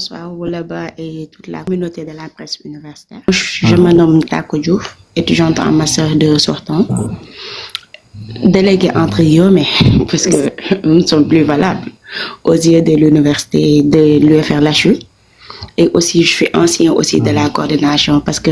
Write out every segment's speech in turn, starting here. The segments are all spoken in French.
bonsoir Woulaba et toute la communauté de la presse universitaire. Je me nomme Tako Diouf, étudiante en master 2 sortant, déléguée entre guillemets, parce que nous ne sommes plus valables aux yeux de l'université de l'UFR-LHU. Et aussi, je suis ancien aussi de la coordination parce que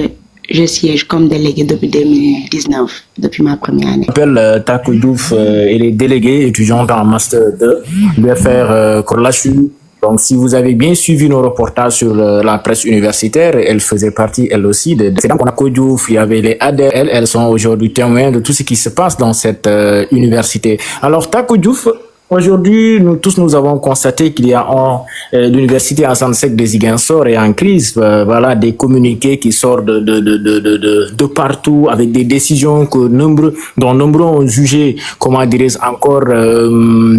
je siège comme délégué depuis 2019, depuis ma première année. Je m'appelle Tako Diouf et les délégués étudiants en Master 2 l'UFR LHU. Donc, si vous avez bien suivi nos reportages sur la presse universitaire, elle faisait partie, elle aussi, c'est dans Tako Diouf, il y avait les ADEL, elles sont aujourd'hui témoins de tout ce qui se passe dans cette université. Alors, Tako Diouf, aujourd'hui, nous avons constaté qu'il y a l'université Assane Seck de Ziguinchor est en crise. Voilà, des communiqués qui sortent de partout avec des décisions dont nombreux ont jugé, comment dirais-je, encore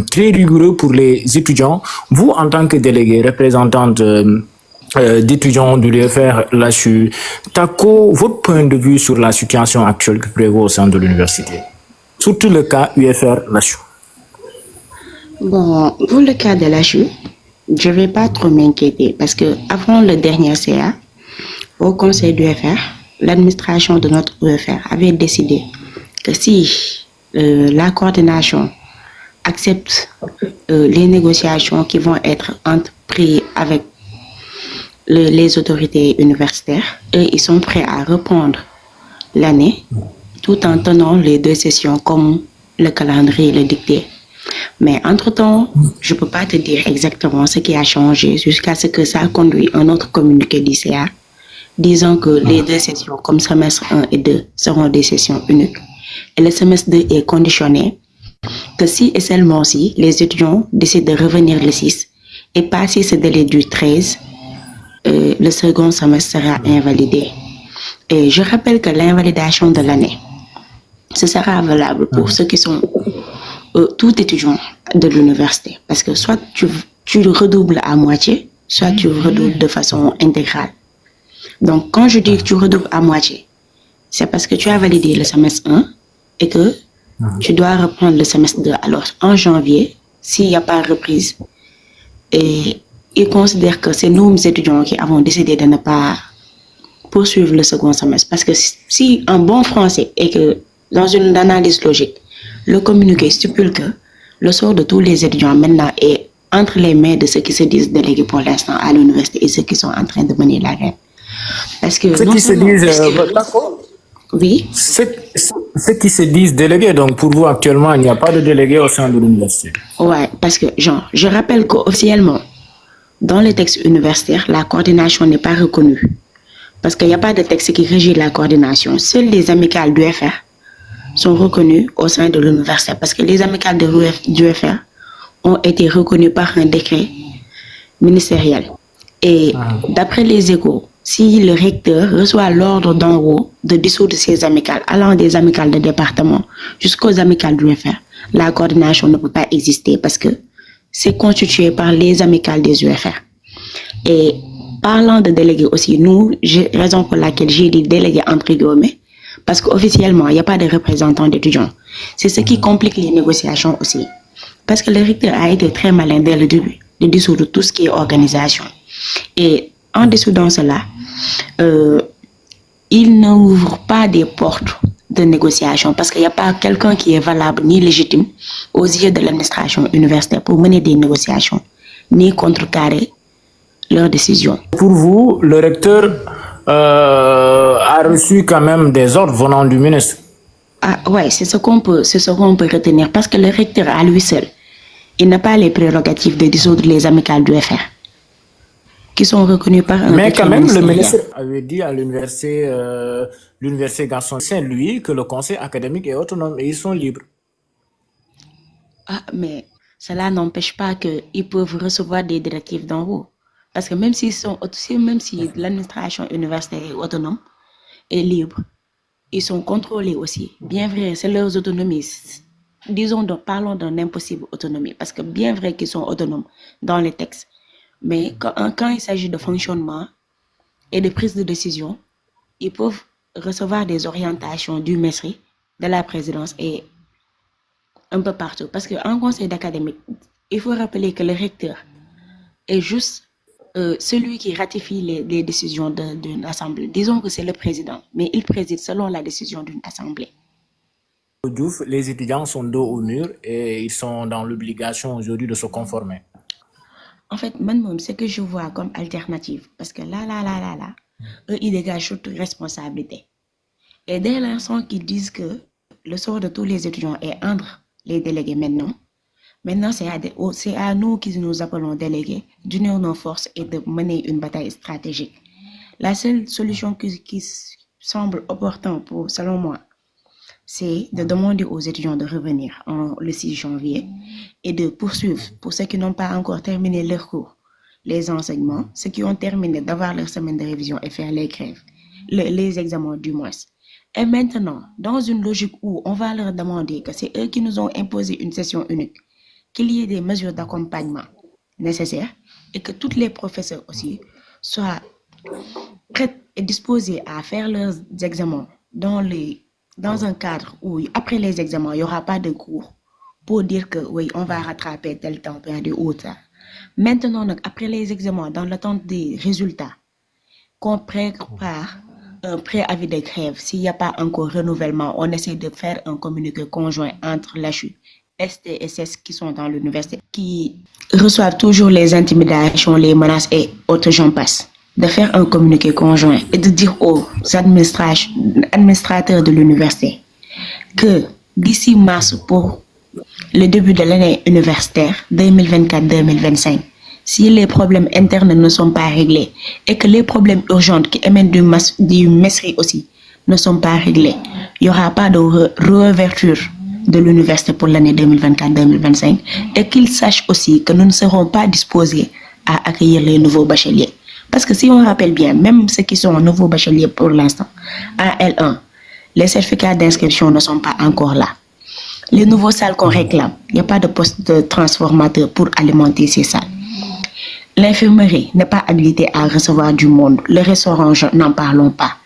très rigoureux pour les étudiants. Vous, en tant que délégué, représentante d'étudiants de l'UFR-LHU, Tako, votre point de vue sur la situation actuelle qui prévaut au sein de l'université, surtout le cas UFR-LHU. Bon, pour le cas de l'HU, je ne vais pas trop m'inquiéter parce que avant le dernier CA, au conseil du UFR, l'administration de notre UFR avait décidé que si la coordination accepte les négociations qui vont être entreprises avec les autorités universitaires, ils sont prêts à reprendre l'année tout en tenant les 2 sessions comme le calendrier le dictait. Mais entre-temps, je ne peux pas te dire exactement ce qui a changé jusqu'à ce que ça a conduit un autre communiqué d'ICA disant que les 2 sessions comme semestre 1 et 2 seront des sessions uniques. Et le semestre 2 est conditionné que si et seulement si les étudiants décident de revenir le 6 et passer ce délai du 13, le second semestre sera invalidé. Et je rappelle que l'invalidation de l'année, ce sera valable pour ceux qui sont tout étudiant de l'université. Parce que soit tu redoubles à moitié, soit tu redoubles de façon intégrale. Donc, quand je dis que tu redoubles à moitié, c'est parce que tu as validé le semestre 1 et que tu dois reprendre le semestre 2. Alors, en janvier, s'il n'y a pas de reprise, et ils considèrent que c'est nous, les étudiants, qui avons décidé de ne pas poursuivre le second semestre. Parce que si en bon français et que dans une analyse logique, le communiqué stipule que le sort de tous les étudiants maintenant est entre les mains de ceux qui se disent délégués pour l'instant à l'université et ceux qui sont en train de mener la reine. Parce que ceux qui se disent oui. Ceux qui se disent délégués, donc pour vous actuellement, il n'y a pas de délégués au sein de l'université. Ouais, parce que je rappelle qu'officiellement, dans les textes universitaires, la coordination n'est pas reconnue. Parce qu'il n'y a pas de texte qui régit la coordination. Seules les amicales du FR sont reconnues au sein de l'université parce que les amicales du UFR ont été reconnues par un décret ministériel. Et d'après les échos, si le recteur reçoit l'ordre d'en haut de dissoudre ses amicales, allant des amicales de département jusqu'aux amicales du UFR, la coordination ne peut pas exister parce que c'est constitué par les amicales des UFR. Et parlant de délégués aussi, raison pour laquelle j'ai dit délégués entre guillemets, parce qu'officiellement, il n'y a pas de représentants d'étudiants. C'est ce qui complique les négociations aussi. Parce que le recteur a été très malin dès le début de dissoudre tout ce qui est organisation. Et en dissoudant cela, il n'ouvre pas des portes de négociation parce qu'il n'y a pas quelqu'un qui est valable ni légitime aux yeux de l'administration universitaire pour mener des négociations, ni contrecarrer leurs décisions. Pour vous, le recteur a reçu quand même des ordres venant du ministre. Ah ouais, c'est ce qu'on peut retenir parce que le recteur à lui seul, il n'a pas les prérogatives de dissoudre les amicales du FR qui sont reconnues par un Mais quand même, le ministre avait dit à l'université Gaston Saint-Louis que le conseil académique est autonome et ils sont libres. Ah, mais cela n'empêche pas qu'ils peuvent recevoir des directives d'en haut. Parce que même si l'administration universitaire est autonome et libre, ils sont contrôlés aussi. Bien vrai, c'est leur autonomie. Parlons d'une impossible autonomie. Parce que bien vrai qu'ils sont autonomes dans les textes. Mais quand il s'agit de fonctionnement et de prise de décision, ils peuvent recevoir des orientations du MESRI, de la présidence et un peu partout. Parce qu'en conseil d'académique, il faut rappeler que le recteur est juste celui qui ratifie les décisions d'une assemblée. Disons que c'est le président, mais il préside selon la décision d'une assemblée. Diouf, les étudiants sont dos au mur et ils sont dans l'obligation aujourd'hui de se conformer. En fait, moi, ce que je vois comme alternative, parce que là, eux, ils dégagent toute responsabilité. Et dès l'instant qu'ils disent que le sort de tous les étudiants est entre les délégués maintenant c'est à nous qui nous appelons délégués d'unir nos forces et de mener une bataille stratégique. La seule solution qui semble opportune selon moi, c'est de demander aux étudiants de revenir le 6 janvier et de poursuivre, pour ceux qui n'ont pas encore terminé leur cours, les enseignements, ceux qui ont terminé d'avoir leur semaine de révision et faire les grèves, les examens du mois. Et maintenant, dans une logique où on va leur demander que c'est eux qui nous ont imposé une session unique, qu'il y ait des mesures d'accompagnement nécessaires et que tous les professeurs aussi soient prêts et disposés à faire leurs examens dans un cadre où, après les examens, il n'y aura pas de cours pour dire que oui, on va rattraper tel temps perdu ou ça. Maintenant, après les examens, dans l'attente des résultats, qu'on prépare un préavis de grève. S'il n'y a pas encore renouvellement, on essaie de faire un communiqué conjoint entre l'HU, ST et SS qui sont dans l'université, qui reçoivent toujours les intimidations, les menaces et autres j'en passe. De faire un communiqué conjoint et de dire aux administrateurs de l'université que d'ici mars pour le début de l'année universitaire 2024-2025, si les problèmes internes ne sont pas réglés et que les problèmes urgents qui émanent du MESRI aussi ne sont pas réglés, il n'y aura pas de réouverture de l'université pour l'année 2024-2025 et qu'ils sachent aussi que nous ne serons pas disposés à accueillir les nouveaux bacheliers. Parce que si on rappelle bien, même ceux qui sont nouveaux bacheliers pour l'instant, à L1, les certificats d'inscription ne sont pas encore là. Les nouveaux salles qu'on réclame, il n'y a pas de poste de transformateur pour alimenter ces salles. L'infirmerie n'est pas habilitée à recevoir du monde. Le restaurant, n'en parlons pas.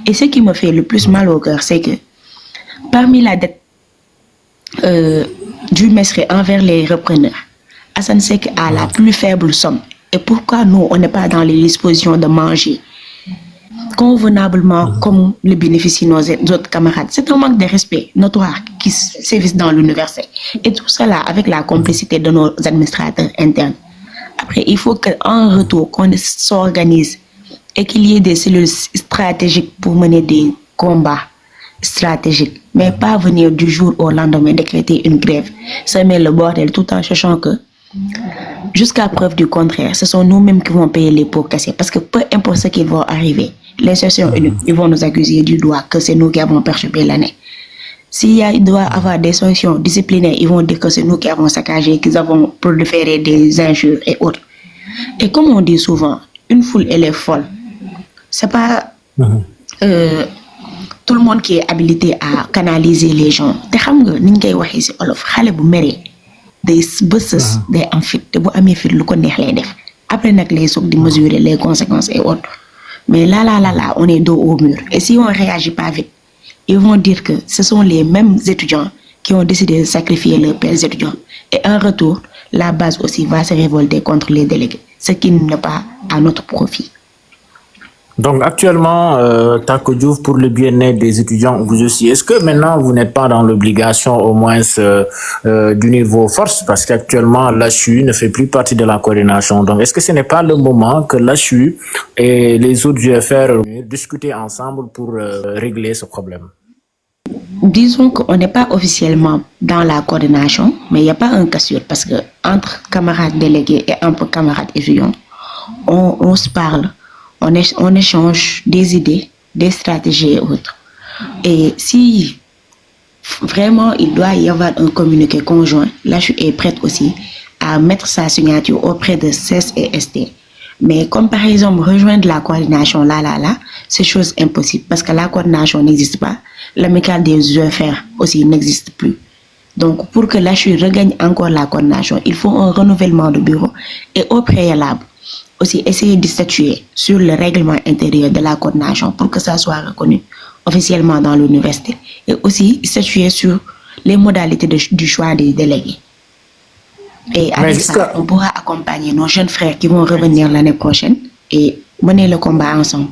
Et ce qui me fait le plus mal au cœur, c'est que parmi la dette du MESRI envers les repreneurs, Hassan Sek a la plus faible somme. Et pourquoi nous, on n'est pas dans les dispositions de manger convenablement comme le bénéficient nos autres camarades? C'est un manque de respect notoire qui sévit dans l'université. Et tout cela avec la complicité de nos administrateurs internes. Après, il faut qu'en retour, qu'on s'organise et qu'il y ait des cellules stratégiques pour mener des combats stratégiques. Mais pas venir du jour au lendemain décréter une grève. Ça met le bordel tout en sachant que, jusqu'à preuve du contraire, ce sont nous-mêmes qui vont payer les pots cassés. Parce que peu importe ce qui va arriver, les sessions uniques, ils vont nous accuser du doigt que c'est nous qui avons perturbé l'année. Il doit y avoir des sanctions disciplinaires, ils vont dire que c'est nous qui avons saccagé, qu'ils avons proliféré des injures et autres. Et comme on dit souvent, une foule, elle est folle. C'est pas tout le monde qui est habilité à canaliser les gens. Te xam nga ni ngay waxee ci olof xale bu méré day bëss day am fit te bu amé fit lu ko neex lay def. Après nak les soog di mesurer les conséquences et autres. Mais là, on est dos au mur. Et si on ne réagit pas vite, ils vont dire que ce sont les mêmes étudiants qui ont décidé de sacrifier leurs pères étudiants. Et en retour, la base aussi va se révolter contre les délégués, ce qui n'est pas à notre profit. Donc actuellement, Tako Diouf, pour le bien-être des étudiants, vous aussi, est-ce que maintenant vous n'êtes pas dans l'obligation au moins d'unir vos forces, parce qu'actuellement l'HU ne fait plus partie de la coordination. Donc est-ce que ce n'est pas le moment que l'HU et les autres UFR discutent ensemble pour régler ce problème? Disons qu'on n'est pas officiellement dans la coordination, mais il n'y a pas un cassure, parce que entre camarades délégués et entre camarades étudiants, on se parle. On échange des idées, des stratégies et autres. Et si vraiment il doit y avoir un communiqué conjoint, là je suis prête aussi à mettre sa signature auprès de CES et ST. Mais comme par exemple rejoindre la coordination là, c'est chose impossible parce que la coordination n'existe pas, l'amicale des UFR aussi n'existe plus. Donc pour que l'HU regagne encore la coordination, il faut un renouvellement de bureau et au préalable, aussi essayer de statuer sur le règlement intérieur de la coordination pour que ça soit reconnu officiellement dans l'université et aussi statuer sur les modalités du choix des délégués. Et Mais avec ça, jusqu'à on pourra accompagner nos jeunes frères qui vont revenir l'année prochaine et mener le combat ensemble.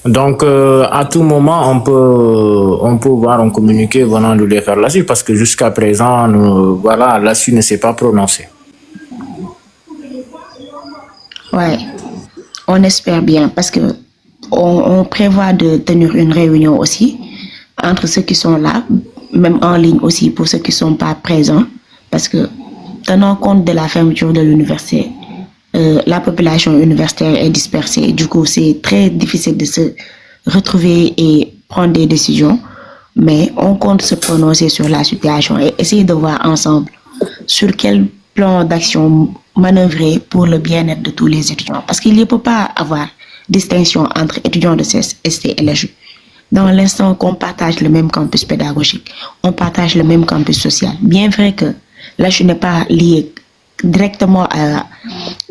donc à tout moment on peut voir un communiqué venant de l'UFR là-dessus parce que jusqu'à présent voilà là-dessus ne s'est pas prononcé. Ouais, on espère bien parce que on prévoit de tenir une réunion aussi entre ceux qui sont là, même en ligne aussi pour ceux qui ne sont pas présents, parce que tenant compte de la fermeture de l'université, la population universitaire est dispersée. Du coup, c'est très difficile de se retrouver et prendre des décisions, mais on compte se prononcer sur la situation et essayer de voir ensemble sur quel plan d'action manœuvrer pour le bien-être de tous les étudiants. Parce qu'il ne peut pas avoir distinction entre étudiants de CSST et LHU. Dans l'instant qu'on partage le même campus pédagogique, on partage le même campus social. Bien vrai que LHU n'est pas lié directement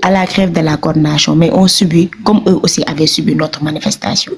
à la grève de la coordination, mais on subit, comme eux aussi avaient subi notre manifestation.